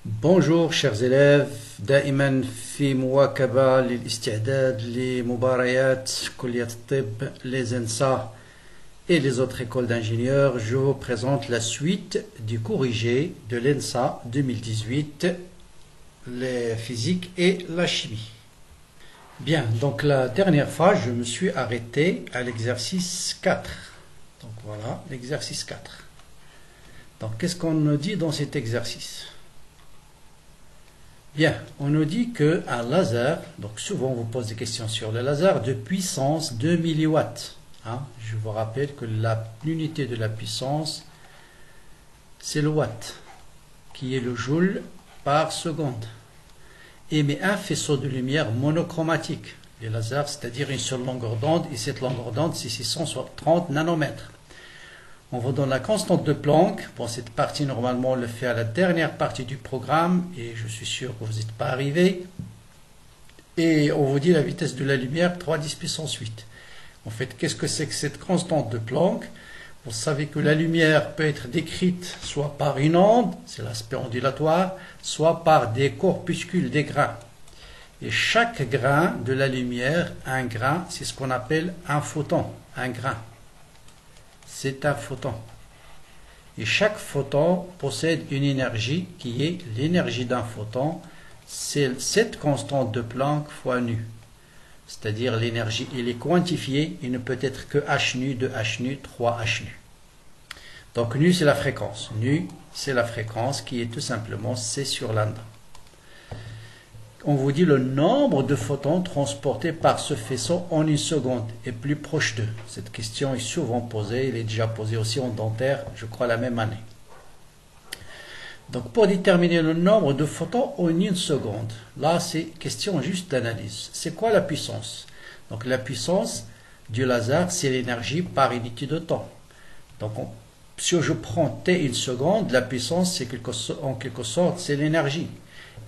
Bonjour chers élèves, دائما في مواكبة للاستعداد لمباريات كلية الطب les ENSA et les autres écoles d'ingénieurs. Je vous présente la suite du corrigé de l'ENSA 2018, les physiques et la chimie. Bien, donc la dernière fois, je me suis arrêté à l'exercice 4. Donc voilà, l'exercice 4. Donc qu'est-ce qu'on nous dit dans cet exercice ? Bien, on nous dit qu'un laser, donc souvent on vous pose des questions sur le laser, de puissance 2 milliwatts. Je vous rappelle que l'unité de la puissance, c'est le watt, qui est le joule par seconde. Émet un faisceau de lumière monochromatique. Les lasers, c'est-à-dire une seule longueur d'onde, et cette longueur d'onde, c'est 630 nanomètres. On vous donne la constante de Planck. Bon, cette partie, normalement, on le fait à la dernière partie du programme, et je suis sûr que vous n'êtes pas arrivé. Et on vous dit la vitesse de la lumière, 3 × 10⁻⁸. En fait, qu'est-ce que c'est que cette constante de Planck? Vous savez que la lumière peut être décrite soit par une onde, c'est l'aspect ondulatoire, soit par des corpuscules, des grains. Et chaque grain de la lumière, un grain, c'est ce qu'on appelle un photon, un grain. C'est un photon. Et chaque photon possède une énergie qui est l'énergie d'un photon. C'est cette constante de Planck fois nu. C'est-à-dire l'énergie, elle est quantifiée, il ne peut être que h nu, 2h nu, 3h nu. Donc nu, c'est la fréquence. Nu, c'est la fréquence qui est tout simplement C sur lambda. On vous dit le nombre de photons transportés par ce faisceau en une seconde est plus proche d'eux. Cette question est souvent posée, elle est déjà posée aussi en dentaire, je crois la même année. Donc pour déterminer le nombre de photons en une seconde, là c'est question juste d'analyse. C'est quoi la puissance? Donc la puissance du laser, c'est l'énergie par unité de temps. Donc si je prends T une seconde, la puissance, c'est en quelque sorte, c'est l'énergie.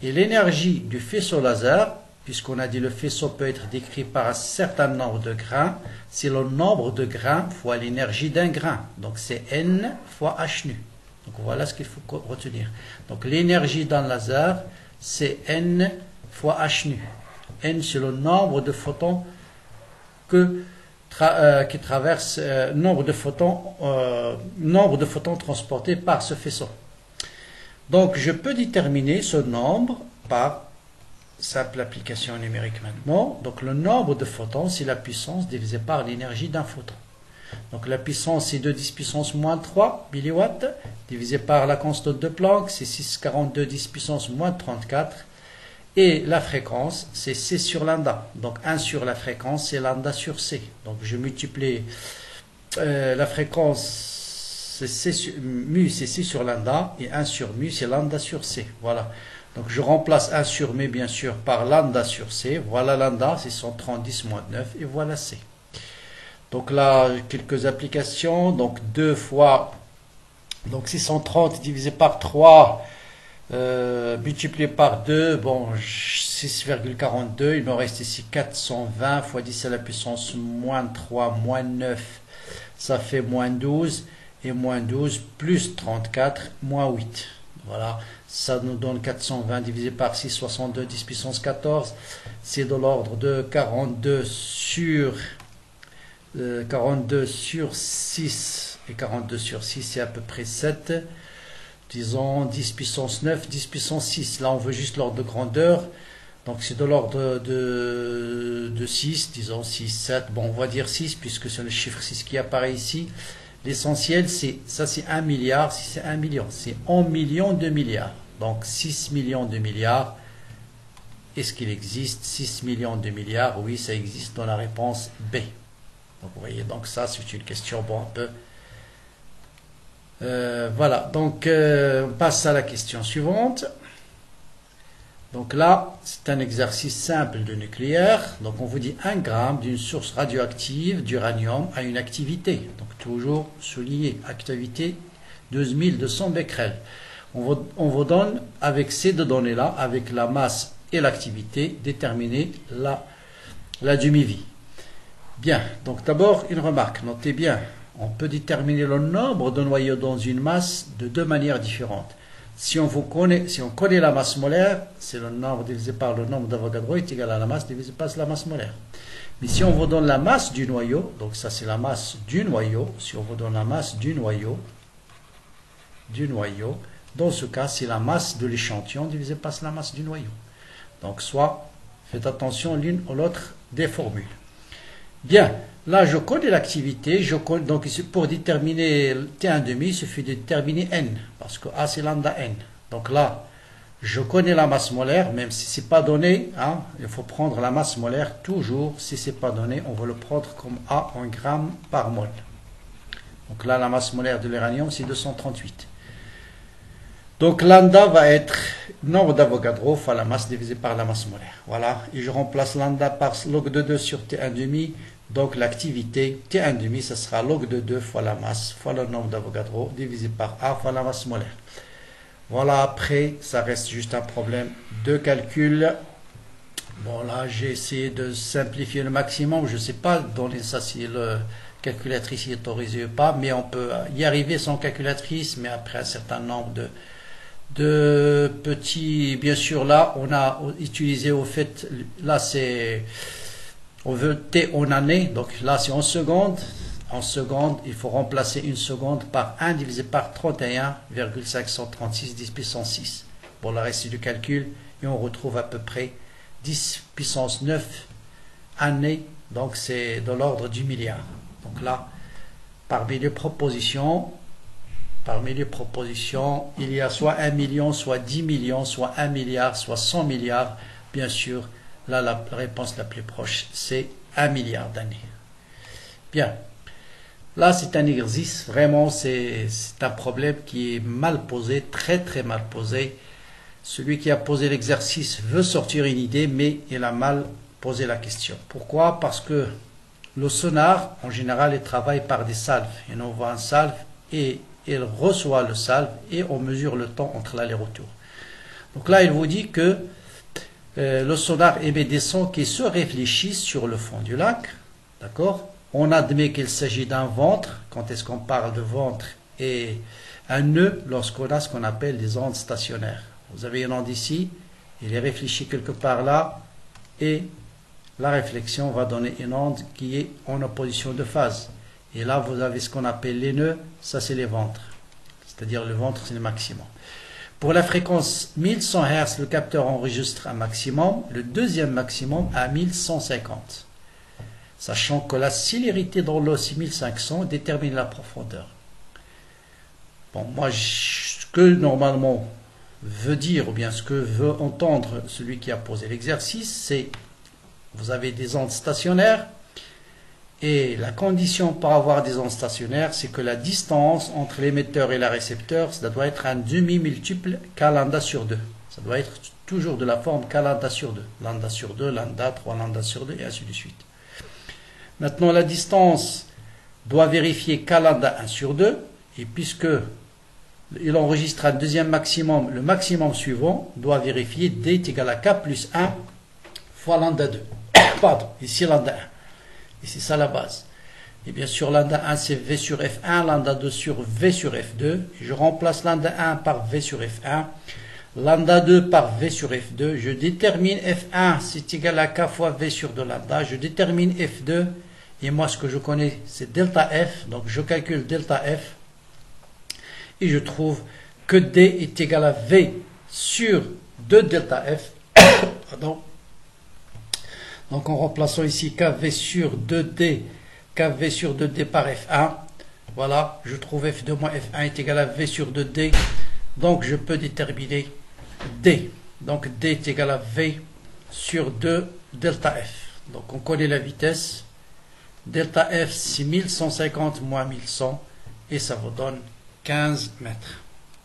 Et l'énergie du faisceau laser, puisqu'on a dit le faisceau peut être décrit par un certain nombre de grains, c'est le nombre de grains fois l'énergie d'un grain. Donc c'est N fois H nu. Donc voilà ce qu'il faut retenir. Donc l'énergie d'un laser, c'est N fois H nu. N, c'est le nombre de photons qui traversent, nombre de photons transportés par ce faisceau. Donc je peux déterminer ce nombre par simple application numérique maintenant. Donc le nombre de photons, c'est la puissance divisée par l'énergie d'un photon. Donc la puissance, c'est 2 × 10⁻³ milliwatts, divisé par la constante de Planck, c'est 642 10⁻34. Et la fréquence, c'est C sur lambda. Donc 1 sur la fréquence, c'est lambda sur C. Donc je multiplie la fréquence, mu, c'est C sur lambda, et 1 sur mu, c'est lambda sur C. Voilà. Donc je remplace 1 sur mu, bien sûr, par lambda sur C. Voilà lambda, c'est 130 10⁻⁹, et voilà C. Donc là, quelques applications. Donc 2 fois, donc 630 divisé par 3, multiplié par 2, bon, 6,42. Il me reste ici 420 fois 10 à la puissance -3, -9, ça fait -12. Et -12 plus 34, -8. Voilà, ça nous donne 420 divisé par 6, 62 10⁻14. C'est de l'ordre de 42 sur 6. Et 42 sur 6, c'est à peu près 7. Disons 10⁻⁹, 10⁻⁶. Là, on veut juste l'ordre de grandeur. Donc, c'est de l'ordre de 6. Disons 6, 7. Bon, on va dire 6, puisque c'est le chiffre 6 qui apparaît ici. L'essentiel, c'est 1 milliard, si c'est 1 million, c'est 1 million de milliards. Donc 6 millions de milliards, est-ce qu'il existe 6 millions de milliards? Oui, ça existe dans la réponse B. Donc vous voyez, donc ça c'est une question bon un peu. Voilà, donc on passe à la question suivante. Donc là, c'est un exercice simple de nucléaire. Donc on vous dit 1 gramme d'une source radioactive d'uranium a une activité. Donc toujours souligné, activité 12200 becquerels. On vous donne avec ces deux données-là, avec la masse et l'activité, déterminer la demi-vie. Bien, donc d'abord une remarque, notez bien, on peut déterminer le nombre de noyaux dans une masse de deux manières différentes. si on connaît la masse molaire, c'est le nombre divisé par le nombre d'Avogadro est égal à la masse divisé par la masse molaire. Mais si on vous donne la masse du noyau, donc ça c'est la masse du noyau, si on vous donne la masse du noyau, dans ce cas c'est la masse de l'échantillon divisé par la masse du noyau. Donc soit, faites attention l'une ou l'autre des formules. Bien, là je connais l'activité, donc pour déterminer T1,5, il suffit de déterminer N, parce que A c'est lambda N. Donc là, je connais la masse molaire, même si ce n'est pas donné, hein, il faut prendre la masse molaire toujours, si ce n'est pas donné, on va le prendre comme A en grammes par mol. Donc là, la masse molaire de l'uranium, c'est 238. Donc lambda va être nombre d'Avogadro fois la masse divisée par la masse molaire. Voilà, et je remplace lambda par log de 2 sur T1,5. Donc l'activité T1,5, ce sera log de 2 fois la masse fois le nombre d'Avogadro divisé par A fois la masse molaire. Voilà, après, ça reste juste un problème de calcul. Bon, là, j'ai essayé de simplifier le maximum. Je ne sais pas donner ça si le calculatrice est autorisée ou pas, mais on peut y arriver sans calculatrice, mais après un certain nombre de petits... Bien sûr, là, on a utilisé au fait... Là, c'est... On veut T en année, donc là, c'est en secondes. En seconde, il faut remplacer une seconde par 1 divisé par 31,536 10 puissance 6. Pour le reste du calcul, et on retrouve à peu près 10 puissance 9 années, donc c'est de l'ordre du milliard. Donc là, parmi les propositions, il y a soit 1 million, soit 10 millions, soit 1 milliard, soit 100 milliards. Bien sûr, là, la réponse la plus proche, c'est 1 milliard d'années. Bien. Là, c'est un exercice, vraiment, c'est un problème qui est mal posé, très très mal posé. Celui qui a posé l'exercice veut sortir une idée, mais il a mal posé la question. Pourquoi? Parce que le sonar, en général, il travaille par des salves. Il envoie un salve et il reçoit le salve et on mesure le temps entre l'aller-retour. Donc là, il vous dit que le sonar émet des sons qui se réfléchissent sur le fond du lac, d'accord? On admet qu'il s'agit d'un ventre, quand est-ce qu'on parle de ventre, et un nœud lorsqu'on a ce qu'on appelle des ondes stationnaires. Vous avez une onde ici, il est réfléchi quelque part là, et la réflexion va donner une onde qui est en opposition de phase. Et là, vous avez ce qu'on appelle les nœuds, ça c'est les ventres. C'est-à-dire le ventre, c'est le maximum. Pour la fréquence 1100 Hz, le capteur enregistre un maximum, le deuxième maximum à 1150. Sachant que la célérité dans l'eau, c'est 1500, détermine la profondeur. Bon, moi, ce que normalement veut dire, ou bien ce que veut entendre celui qui a posé l'exercice, c'est, vous avez des ondes stationnaires, et la condition pour avoir des ondes stationnaires, c'est que la distance entre l'émetteur et le récepteur, ça doit être un demi-multiple k lambda sur 2. Ça doit être toujours de la forme k lambda sur 2. Lambda sur 2, lambda, 3 lambda sur 2, et ainsi de suite. Maintenant, la distance doit vérifier k lambda 1 sur 2, et puisque il enregistre un deuxième maximum, le maximum suivant doit vérifier d est égal à k plus 1 fois lambda 2. Pardon, ici lambda 1. Et c'est ça la base. Et bien sûr, lambda 1 c'est v sur f1, lambda 2 sur v sur f2. Et je remplace lambda 1 par v sur f1, lambda 2 par v sur f2. Je détermine f1, c'est égal à k fois v sur 2 lambda. Je détermine f2. Et moi, ce que je connais, c'est delta f. Donc, je calcule delta f. Et je trouve que d est égal à v sur 2 delta f. Pardon. Donc, en remplaçant ici kv sur 2d, kv sur 2d par f1. Voilà, je trouve f2 moins f1 est égal à v sur 2d. Donc, je peux déterminer d. Donc, d est égal à v sur 2 delta f. Donc, on connaît la vitesse. Delta F, c'est 1150 moins 1100, et ça vous donne 15 mètres.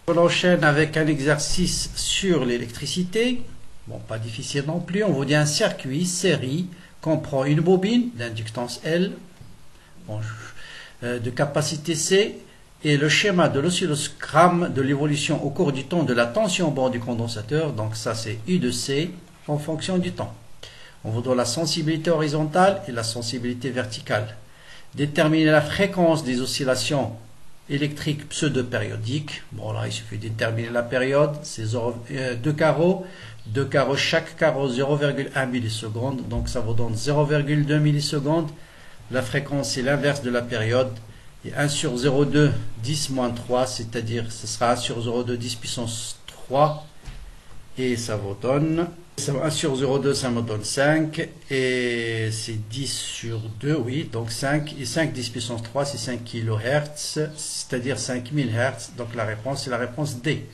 On enchaîne avec un exercice sur l'électricité. Bon, pas difficile non plus. On vous dit un circuit série comprend une bobine d'inductance L, bon, de capacité C, et le schéma de l'oscillogramme de l'évolution au cours du temps de la tension au bord du condensateur. Donc ça, c'est U de C en fonction du temps. On vous donne la sensibilité horizontale et la sensibilité verticale. Déterminer la fréquence des oscillations électrique pseudo-périodique. Bon, là, il suffit de déterminer la période. C'est 2 carreaux. 2 carreaux, chaque carreau 0,1 milliseconde. Donc, ça vous donne 0,2 millisecondes. La fréquence, c'est l'inverse de la période. Et 1 sur 0,2, 10 moins 3, c'est-à-dire, ce sera 1 sur 0,2, 10 puissance 3. Et ça vous donne 1 sur 0,2, ça me donne 5. Et c'est 10 sur 2, oui. Donc 5. Et 5, 10 puissance 3, c'est 5 kHz, c'est-à-dire 5000 Hz. Donc la réponse, c'est la réponse D.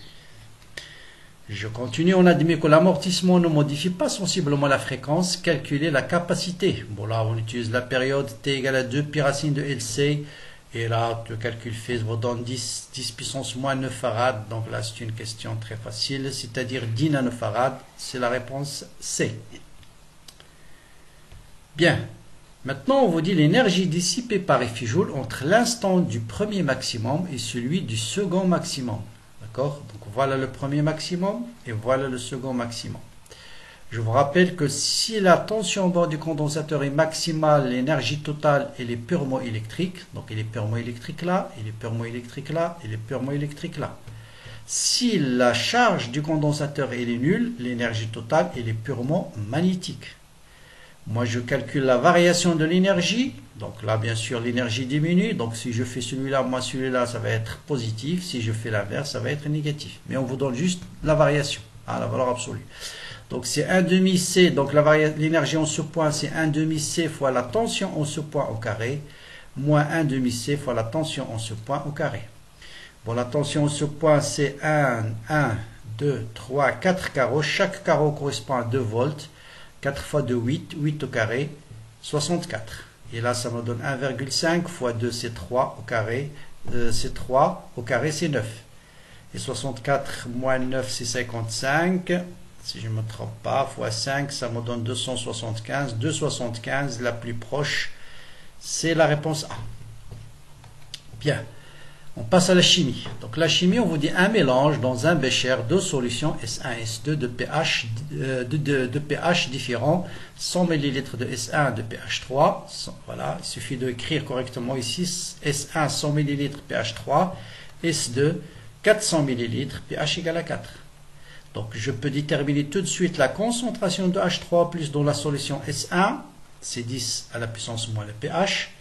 Je continue. On admet que l'amortissement ne modifie pas sensiblement la fréquence. Calculer la capacité. Bon, là, on utilise la période T égale à 2 pi racine de LC. Et là, le calcul fait vous donne 10 puissance moins 9 farad. Donc là, c'est une question très facile, c'est-à-dire 10 nanofarad. C'est la réponse C. Bien. Maintenant, on vous dit l'énergie dissipée par F-joule entre l'instant du premier maximum et celui du second maximum. D'accord? Donc voilà le premier maximum et voilà le second maximum. Je vous rappelle que si la tension au bord du condensateur est maximale, l'énergie totale elle est purement électrique. Donc elle est purement électrique là, elle est purement électrique là, elle est purement électrique là. Si la charge du condensateur elle est nulle, l'énergie totale elle est purement magnétique. Moi je calcule la variation de l'énergie. Donc là bien sûr l'énergie diminue. Donc si je fais celui-là, moi celui-là ça va être positif. Si je fais l'inverse, ça va être négatif. Mais on vous donne juste la variation, la valeur absolue. Donc c'est 1 demi C, donc l'énergie en ce point c'est 1 demi C fois la tension en ce point au carré, moins 1 demi C fois la tension en ce point au carré. Bon, la tension en ce point c'est 1, 2, 3, 4 carreaux, chaque carreau correspond à 2 volts, 4 fois 2, 8, 8 au carré, 64. Et là ça me donne 1,5 fois 2 c'est 3 au carré, c'est 3 au carré c'est 9. Et 64 moins 9 c'est 55. Si je ne me trompe pas, fois 5, ça me donne 275. 275, la plus proche, c'est la réponse A. Bien, on passe à la chimie. Donc la chimie, on vous dit un mélange dans un bécher de solutions S1 et S2 de pH, de pH différents, 100 ml de S1 de pH 3. Voilà, il suffit d'écrire correctement ici, S1 100 ml pH 3, S2 400 ml pH égale à 4. Donc, je peux déterminer tout de suite la concentration de H3 dans la solution S1, c'est 10 à la puissance moins le pH,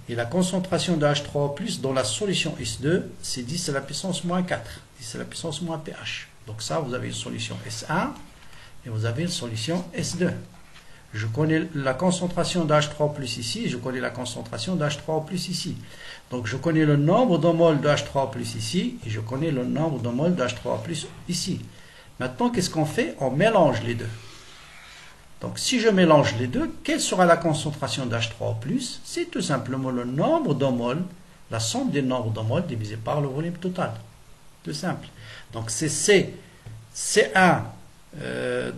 et la concentration de H3 dans la solution S2, c'est 10 à la puissance moins 4, 10 à la puissance moins pH. Donc ça, vous avez une solution S1 et vous avez une solution S2. Je connais la concentration de H3 ici, je connais la concentration de H3 ici. Donc, je connais le nombre de moles de H3 ici, et je connais le nombre de moles de H3 ici. Maintenant, qu'est-ce qu'on fait? On mélange les deux. Donc, si je mélange les deux, quelle sera la concentration d'H3O+? C'est tout simplement le nombre de moles, la somme des nombres de moles divisé par le volume total. Tout simple. Donc, c'est C1.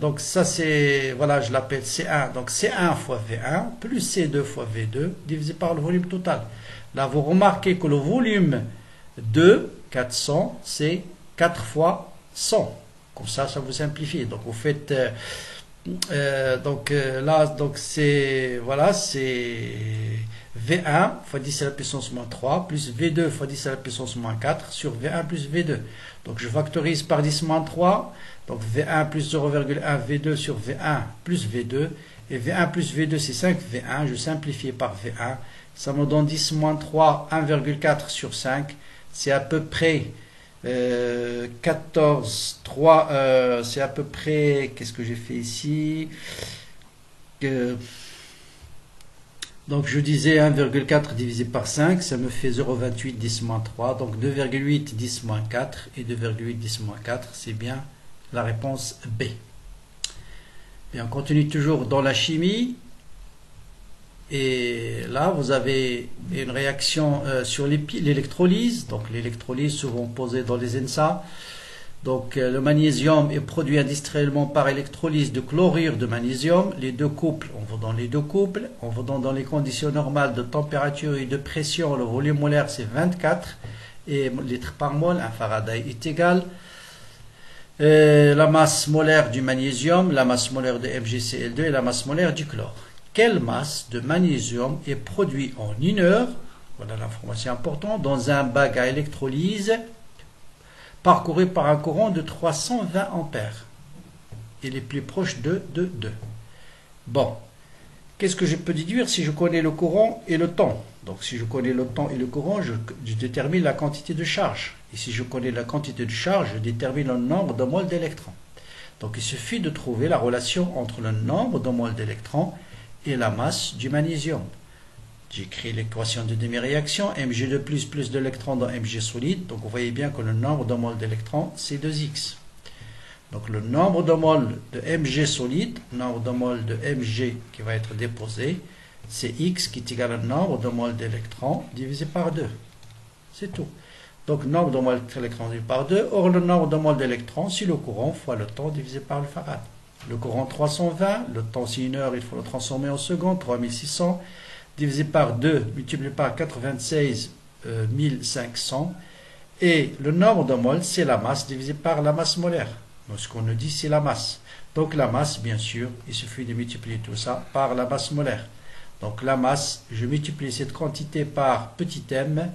Donc, ça, c'est, voilà, je l'appelle C1. Donc, C1 fois V1 plus C2 fois V2 divisé par le volume total. Là, vous remarquez que le volume de 400, c'est 4 fois 100. Comme ça vous simplifie. Donc vous faites là donc c'est voilà, c'est V1 fois 10 à la puissance moins 3 plus V2 fois 10 à la puissance moins 4 sur V1 plus V2. Donc je factorise par 10 moins 3. Donc V1 plus 0,1 V2 sur V1 plus V2. Et V1 plus V2 c'est 5 V1. Je simplifie par V1. Ça me donne 10 moins 3, 1,4 sur 5. C'est à peu près 14, 3, c'est à peu près, qu'est-ce que j'ai fait ici? Donc je disais 1,4 divisé par 5, ça me fait 0,28 10 moins 3, donc 2,8 10 moins 4, et 2,8 10 moins 4, c'est bien la réponse B. Et on continue toujours dans la chimie. Et là, vous avez une réaction sur l'électrolyse. Donc, l'électrolyse souvent posée dans les ENSA. Donc, le magnésium est produit industriellement par électrolyse de chlorure de magnésium. Les deux couples, on vous donne les deux couples. On vous donne dans les conditions normales de température et de pression, le volume molaire c'est 24 et litres par mol. Un Faraday est égal. La masse molaire du magnésium, la masse molaire de MgCl2 et la masse molaire du chlore. Quelle masse de magnésium est produite en 1 heure Voilà l'information importante. Dans un bac à électrolyse parcouru par un courant de 320 ampères. Il est plus proche de 2. Bon, qu'est-ce que je peux déduire si je connais le courant et le temps? Donc si je connais le temps et le courant, je détermine la quantité de charge. Et si je connais la quantité de charge, je détermine le nombre de moles d'électrons. Donc il suffit de trouver la relation entre le nombre de moles d'électrons et la masse du magnésium. J'écris l'équation de demi-réaction, Mg2 plus d'électrons dans Mg solide. Donc vous voyez bien que le nombre de moles d'électrons, c'est 2x. Donc le nombre de moles de Mg solide, nombre de moles de Mg qui va être déposé, c'est x qui est égal au nombre de moles d'électrons divisé par 2. C'est tout. Donc nombre de moles d'électrons divisé par 2. Or le nombre de moles d'électrons, c'est le courant fois le temps divisé par le farad. Le courant 320, le temps c'est 1 heure, il faut le transformer en secondes, 3600, divisé par 2, multiplié par 96 500. Et le nombre de moles, c'est la masse divisé par la masse molaire. Donc, ce qu'on nous dit, c'est la masse. Donc la masse, bien sûr, il suffit de multiplier tout ça par la masse molaire. Donc la masse, je multiplie cette quantité par petit m,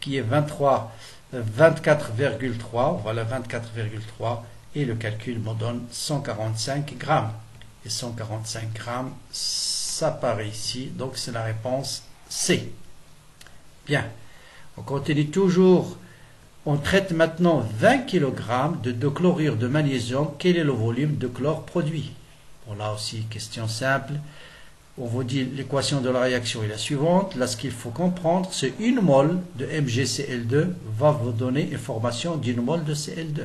qui est 24,3. Voilà 24,3. Et le calcul me donne 145 grammes. Et 145 grammes, ça paraît ici. Donc c'est la réponse C. Bien. On continue toujours. On traite maintenant 20 kg de chlorure de magnésium. Quel est le volume de chlore produit? Bon, là aussi, question simple. On vous dit l'équation de la réaction est la suivante. Là, ce qu'il faut comprendre, c'est une mole de MgCl2 va vous donner information d'une mole de Cl2.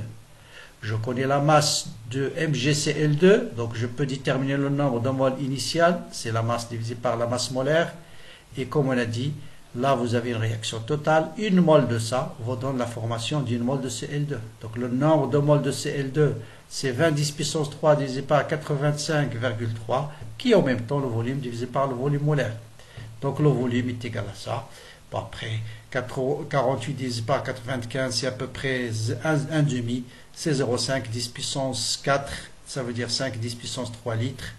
Je connais la masse de MgCl2, donc je peux déterminer le nombre de moles initial. C'est la masse divisée par la masse molaire. Et comme on a dit, là, vous avez une réaction totale. Une mole de ça vous donne la formation d'une mole de Cl2. Donc, le nombre de moles de Cl2, c'est 20 10 puissance 3 divisé par 85,3, qui est en même temps le volume divisé par le volume molaire. Donc, le volume est égal à ça. Bon, après, 48 divisé par 95, c'est à peu près 1 demi. C'est 0,5 10 puissance 4, ça veut dire 5 10 puissance 3 litres.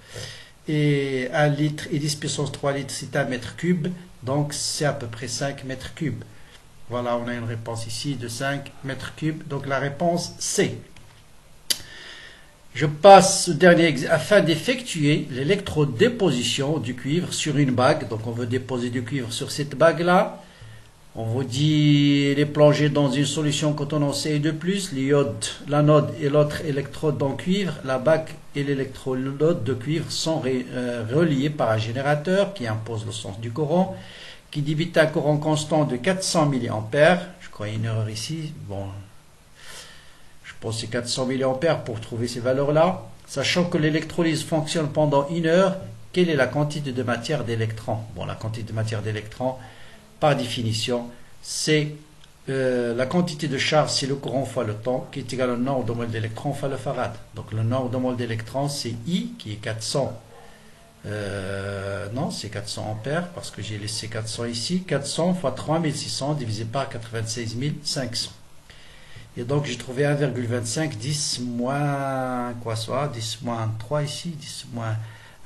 Et 1 litre et 10 puissance 3 litres, c'est 1 mètre cube. Donc, c'est à peu près 5 mètres cubes. Voilà, on a une réponse ici de 5 mètres cubes. Donc, la réponse C. Je passe au dernier exemple. Afin d'effectuer l'électrodéposition du cuivre sur une bague, donc on veut déposer du cuivre sur cette bague-là. On vous dit les plonger dans une solution coton Ci2+, l'iode, l'anode et l'autre électrode en cuivre. La bague et l'électrode de cuivre sont reliés par un générateur qui impose le sens du courant, qui débite un courant constant de 400 mA. Je crois qu'il y a une erreur ici. Bon, je pense que c'est 400 mA pour trouver ces valeurs-là. Sachant que l'électrolyse fonctionne pendant 1 heure, quelle est la quantité de matière d'électrons? Bon, la quantité de matière d'électrons, par définition, c'est la quantité de charge, c'est le courant fois le temps, qui est égal au nombre de moles d'électrons fois le farad. Donc le nombre de moles d'électrons, c'est I, qui est 400. Non, c'est 400 ampères, parce que j'ai laissé 400 ici. 400 fois 3600 divisé par 96 500. Et donc j'ai trouvé 1,25, 10 moins, quoi soit, 10 moins 3 ici, 10 moins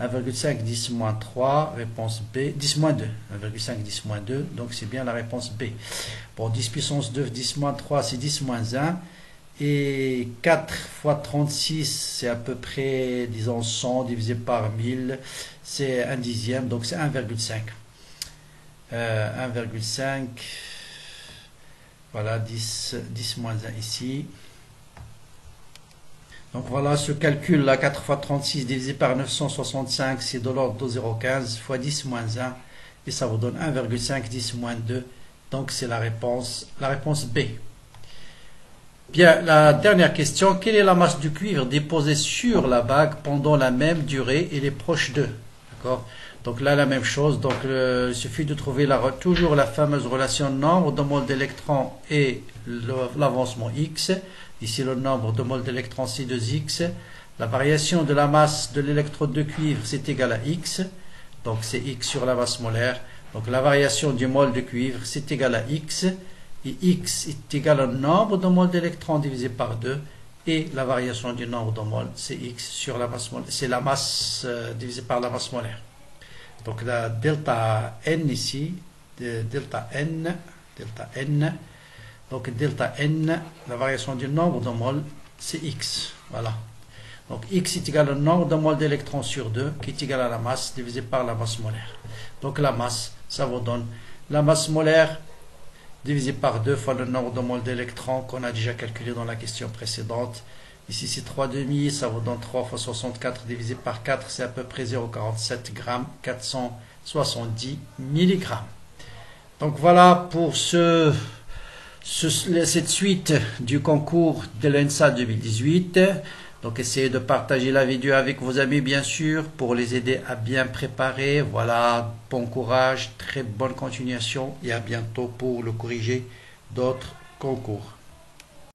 1,5, 10 moins 3, réponse B, 10 moins 2, 1,5, 10 moins 2, donc c'est bien la réponse B. Bon, 10 puissance 2, 10 moins 3, c'est 10 moins 1, et 4 fois 36, c'est à peu près, disons, 100 divisé par 1000, c'est 1 dixième, donc c'est 1,5. 1,5, voilà, 10 moins 1 ici. Donc voilà, ce calcul-là, 4 fois 36 divisé par 965, c'est de l'ordre de 0,15 fois 10 moins 1, et ça vous donne 1,5, 10 moins 2. Donc c'est la réponse B. Bien, la dernière question, quelle est la masse du cuivre déposée sur la bague pendant la même durée et les proches d'eux? D'accord? Donc là, la même chose, donc il suffit de trouver toujours la fameuse relation nombre de moles d'électrons et l'avancement X. Ici, le nombre de moles d'électrons, c'est 2x. La variation de la masse de l'électrode de cuivre, c'est égal à x. Donc, c'est x sur la masse molaire. Donc, la variation du mole de cuivre, c'est égal à x. Et x est égal au nombre de moles d'électrons divisé par 2. Et la variation du nombre de moles, c'est x sur la masse molaire. C'est la masse divisée par la masse molaire. Donc, la delta n ici, delta n, donc delta n, la variation du nombre de moles, c'est x, voilà. Donc x est égal au nombre de moles d'électrons sur 2, qui est égal à la masse divisé par la masse molaire. Donc la masse, ça vous donne la masse molaire divisé par 2 fois le nombre de moles d'électrons qu'on a déjà calculé dans la question précédente. Ici c'est 3,5, ça vous donne 3 fois 64 divisé par 4, c'est à peu près 0,47 grammes, 470 mg. Donc voilà pour cette suite du concours de l'ENSA 2018. Donc essayez de partager la vidéo avec vos amis bien sûr pour les aider à bien préparer. Voilà, bon courage, très bonne continuation et à bientôt pour le corriger d'autres concours.